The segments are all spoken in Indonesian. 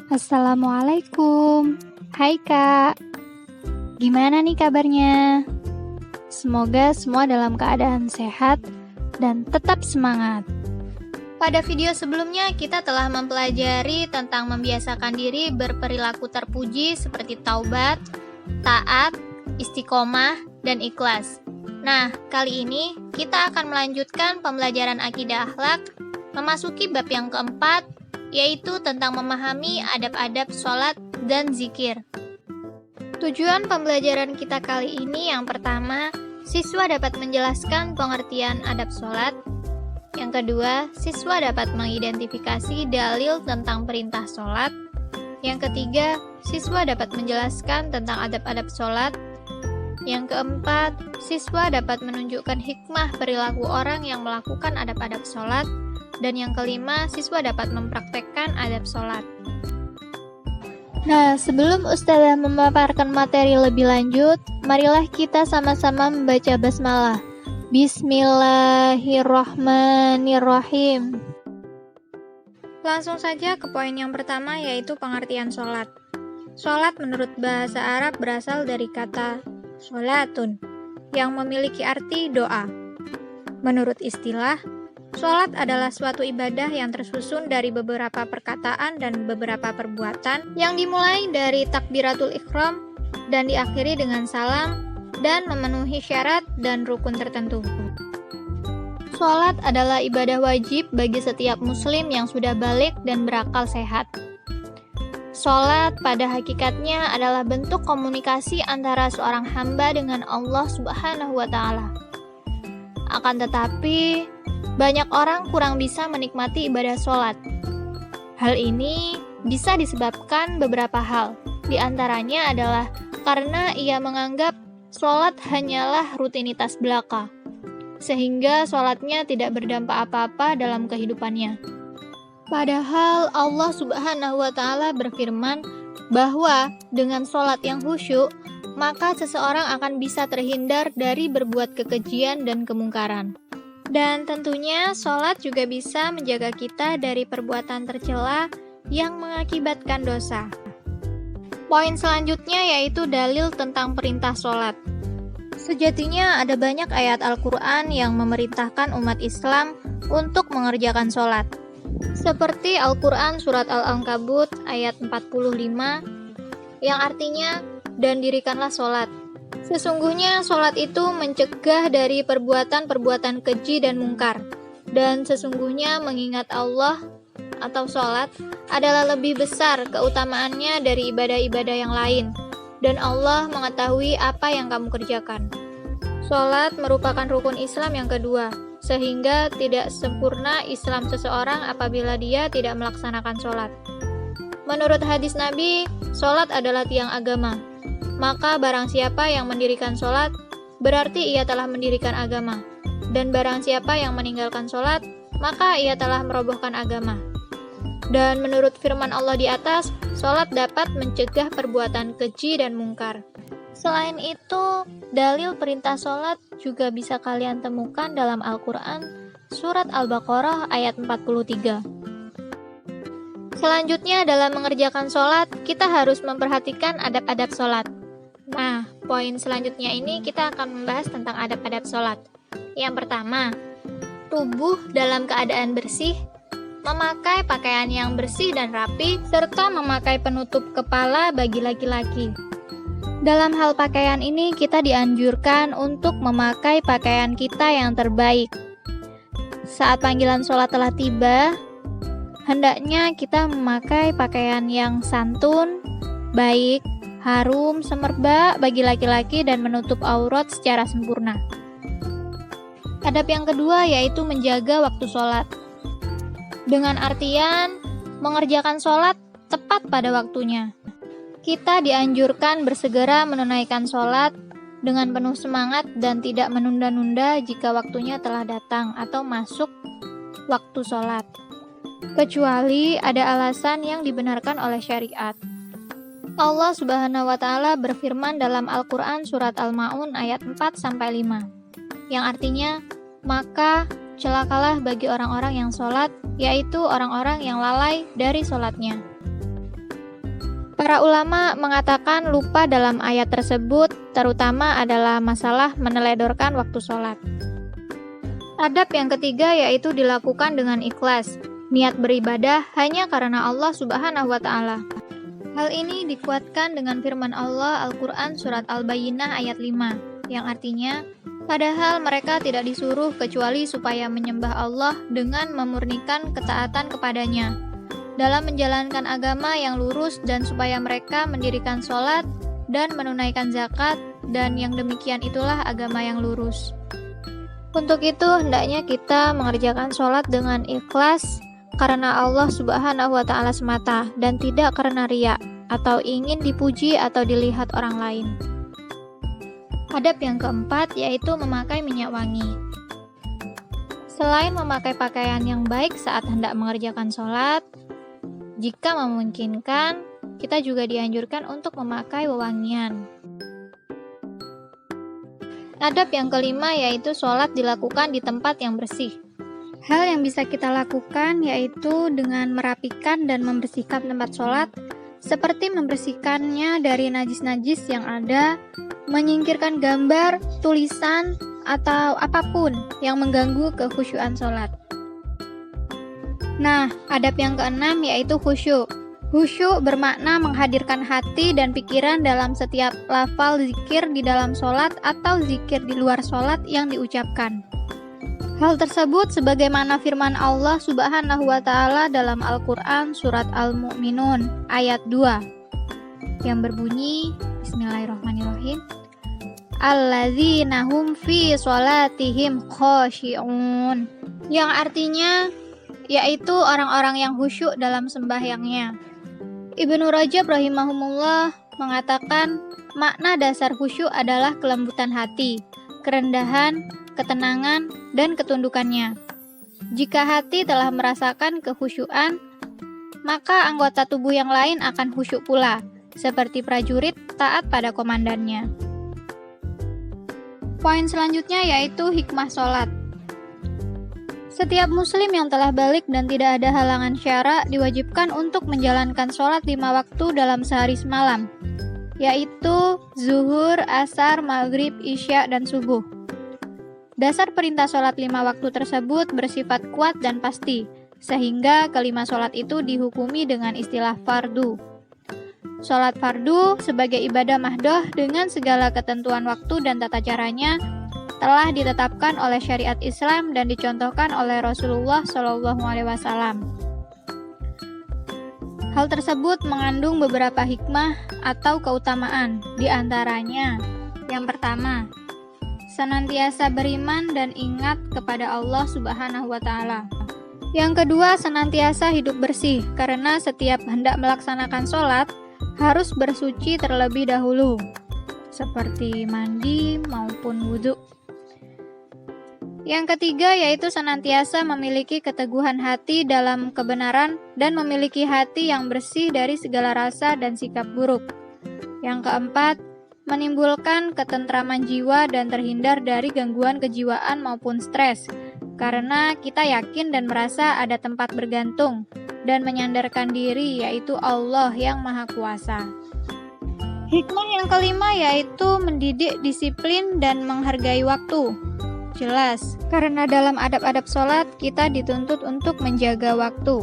Assalamualaikum. Hai Kak, gimana nih kabarnya? Semoga semua dalam keadaan sehat dan tetap semangat. Pada video sebelumnya kita telah mempelajari tentang membiasakan diri berperilaku terpuji seperti taubat, taat, istiqomah, dan ikhlas. Nah, kali ini kita akan melanjutkan pembelajaran akidah akhlak, memasuki bab yang keempat, yaitu tentang memahami adab-adab sholat dan zikir. Tujuan pembelajaran kita kali ini yang pertama, siswa dapat menjelaskan pengertian adab sholat. Yang kedua, siswa dapat mengidentifikasi dalil tentang perintah sholat. Yang ketiga, siswa dapat menjelaskan tentang adab-adab sholat. Yang keempat, siswa dapat menunjukkan hikmah perilaku orang yang melakukan adab-adab sholat. Dan yang kelima, siswa dapat mempraktekkan adab sholat. Nah, sebelum Ustazah memaparkan materi lebih lanjut, marilah kita sama-sama membaca basmalah. Bismillahirrahmanirrahim. Langsung saja ke poin yang pertama, yaitu pengertian sholat. Sholat menurut bahasa Arab berasal dari kata sholatun, yang memiliki arti doa. Menurut istilah, sholat adalah suatu ibadah yang tersusun dari beberapa perkataan dan beberapa perbuatan yang dimulai dari takbiratul ihram dan diakhiri dengan salam dan memenuhi syarat dan rukun tertentu. Sholat adalah ibadah wajib bagi setiap muslim yang sudah balik dan berakal sehat. Sholat pada hakikatnya adalah bentuk komunikasi antara seorang hamba dengan Allah Subhanahu wa Ta'ala. Akan tetapi, banyak orang kurang bisa menikmati ibadah sholat. Hal ini bisa disebabkan beberapa hal. Di antaranya adalah karena ia menganggap sholat hanyalah rutinitas belaka, sehingga sholatnya tidak berdampak apa-apa dalam kehidupannya. Padahal Allah Subhanahu wa Ta'ala berfirman bahwa dengan sholat yang khusyuk, maka seseorang akan bisa terhindar dari berbuat kekejian dan kemungkaran. Dan tentunya sholat juga bisa menjaga kita dari perbuatan tercela yang mengakibatkan dosa. Poin selanjutnya yaitu dalil tentang perintah sholat. Sejatinya ada banyak ayat Al-Quran yang memerintahkan umat Islam untuk mengerjakan sholat. Seperti Al-Quran surat Al-Ankabut ayat 45 yang artinya, dan dirikanlah sholat. Sesungguhnya sholat itu mencegah dari perbuatan-perbuatan keji dan mungkar. Dan sesungguhnya mengingat Allah atau sholat adalah lebih besar keutamaannya dari ibadah-ibadah yang lain. Dan Allah mengetahui apa yang kamu kerjakan. Sholat merupakan rukun Islam yang kedua, sehingga tidak sempurna Islam seseorang apabila dia tidak melaksanakan sholat. Menurut hadis Nabi, sholat adalah tiang agama. Maka barang siapa yang mendirikan sholat, berarti ia telah mendirikan agama. Dan barang siapa yang meninggalkan sholat, maka ia telah merobohkan agama. Dan menurut firman Allah di atas, sholat dapat mencegah perbuatan keji dan mungkar. Selain itu, dalil perintah sholat juga bisa kalian temukan dalam Al-Quran, surat Al-Baqarah ayat 43. Selanjutnya dalam mengerjakan sholat, kita harus memperhatikan adab-adab sholat. Nah, poin selanjutnya ini kita akan membahas tentang adab-adab sholat. Yang pertama, tubuh dalam keadaan bersih, memakai pakaian yang bersih dan rapi, serta memakai penutup kepala bagi laki-laki. Dalam hal pakaian ini, kita dianjurkan untuk memakai pakaian kita yang terbaik. Saat panggilan sholat telah tiba, hendaknya kita memakai pakaian yang santun, baik, harum, semerbak bagi laki-laki dan menutup aurat secara sempurna. Adab yang kedua yaitu menjaga waktu sholat. Dengan artian, mengerjakan sholat tepat pada waktunya. Kita dianjurkan bersegera menunaikan sholat dengan penuh semangat dan tidak menunda-nunda jika waktunya telah datang atau masuk waktu sholat. Kecuali ada alasan yang dibenarkan oleh syariat. Allah Subhanahu wa Ta'ala berfirman dalam Al-Quran surat Al-Ma'un ayat 4-5, yang artinya, maka celakalah bagi orang-orang yang sholat, yaitu orang-orang yang lalai dari sholatnya. Para ulama mengatakan lupa dalam ayat tersebut terutama adalah masalah meneledorkan waktu sholat. Adab yang ketiga yaitu dilakukan dengan ikhlas, niat beribadah hanya karena Allah Subhanahu wa Ta'ala. Hal ini dikuatkan dengan firman Allah Al-Quran Surat Al-Bayyinah ayat 5, yang artinya, padahal mereka tidak disuruh kecuali supaya menyembah Allah dengan memurnikan ketaatan kepadanya dalam menjalankan agama yang lurus dan supaya mereka mendirikan sholat dan menunaikan zakat, dan yang demikian itulah agama yang lurus. Untuk itu, hendaknya kita mengerjakan sholat dengan ikhlas karena Allah Subhanahu wa Ta'ala semata dan tidak karena riya atau ingin dipuji atau dilihat orang lain. Adab yang keempat yaitu memakai minyak wangi. Selain memakai pakaian yang baik saat hendak mengerjakan sholat, jika memungkinkan, kita juga dianjurkan untuk memakai wewangian. Adab yang kelima yaitu sholat dilakukan di tempat yang bersih. Hal yang bisa kita lakukan yaitu dengan merapikan dan membersihkan tempat sholat, seperti membersihkannya dari najis-najis yang ada, menyingkirkan gambar, tulisan, atau apapun yang mengganggu kekhusyuan sholat. Nah, adab yang keenam yaitu khusyuk. Khusyuk bermakna menghadirkan hati dan pikiran dalam setiap lafal zikir di dalam sholat atau zikir di luar sholat yang diucapkan. Hal tersebut sebagaimana firman Allah Subhanahu wa Ta'ala dalam Al-Quran Surat Al-Mu'minun ayat 2 yang berbunyi, Bismillahirrahmanirrahim, Alladzina hum fi sholatihim khashi'un, yang artinya yaitu orang-orang yang khusyuk dalam sembahyangnya. Ibnu Rajab rahimahumullah mengatakan makna dasar khusyuk adalah kelembutan hati, kerendahan, ketenangan, dan ketundukannya. Jika hati telah merasakan kekhusyuan, maka anggota tubuh yang lain akan khusyuk pula, seperti prajurit taat pada komandannya. Poin selanjutnya yaitu hikmah sholat. Setiap muslim yang telah balik dan tidak ada halangan syara diwajibkan untuk menjalankan sholat 5 waktu dalam sehari semalam, yaitu zuhur, asar, maghrib, isya, dan subuh. Dasar perintah sholat 5 waktu tersebut bersifat kuat dan pasti, sehingga kelima sholat itu dihukumi dengan istilah fardu. Sholat fardu sebagai ibadah mahdoh dengan segala ketentuan waktu dan tata caranya telah ditetapkan oleh syariat Islam dan dicontohkan oleh Rasulullah SAW. Hal tersebut mengandung beberapa hikmah atau keutamaan, di antaranya yang pertama, senantiasa beriman dan ingat kepada Allah Subhanahu wa Ta'ala. Yang kedua, senantiasa hidup bersih, karena setiap hendak melaksanakan sholat harus bersuci terlebih dahulu, seperti mandi maupun wudhu. Yang ketiga yaitu senantiasa memiliki keteguhan hati dalam kebenaran dan memiliki hati yang bersih dari segala rasa dan sikap buruk. Yang keempat, menimbulkan ketentraman jiwa dan terhindar dari gangguan kejiwaan maupun stres, karena kita yakin dan merasa ada tempat bergantung dan menyandarkan diri yaitu Allah yang Maha Kuasa. Hikmah yang kelima yaitu mendidik disiplin dan menghargai waktu. Jelas, karena dalam adab-adab sholat kita dituntut untuk menjaga waktu.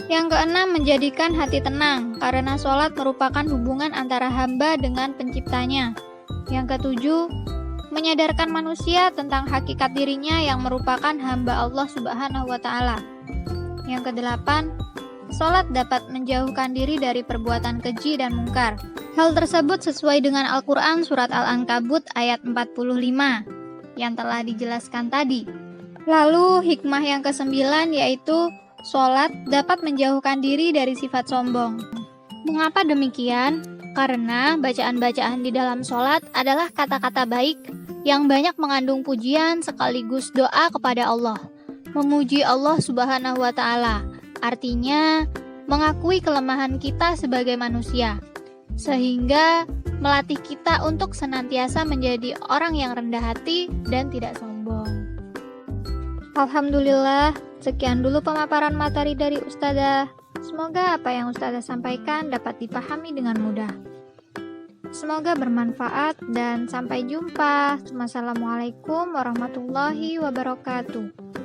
Yang keenam, menjadikan hati tenang, karena sholat merupakan hubungan antara hamba dengan penciptanya. Yang ketujuh, menyadarkan manusia tentang hakikat dirinya yang merupakan hamba Allah Subhanahu wa Ta'ala. Yang kedelapan, sholat dapat menjauhkan diri dari perbuatan keji dan mungkar. Hal tersebut sesuai dengan Al-Quran Surat Al-Ankabut ayat 45 yang telah dijelaskan tadi. Lalu hikmah yang kesembilan yaitu sholat dapat menjauhkan diri dari sifat sombong. Mengapa demikian? Karena bacaan-bacaan di dalam sholat adalah kata-kata baik yang banyak mengandung pujian sekaligus doa kepada Allah. Memuji Allah Subhanahu wa Ta'ala, artinya mengakui kelemahan kita sebagai manusia, sehingga melatih kita untuk senantiasa menjadi orang yang rendah hati dan tidak sombong. Alhamdulillah, sekian dulu pemaparan materi dari Ustadzah. Semoga apa yang Ustazah sampaikan dapat dipahami dengan mudah. Semoga bermanfaat dan sampai jumpa. Wassalamualaikum warahmatullahi wabarakatuh.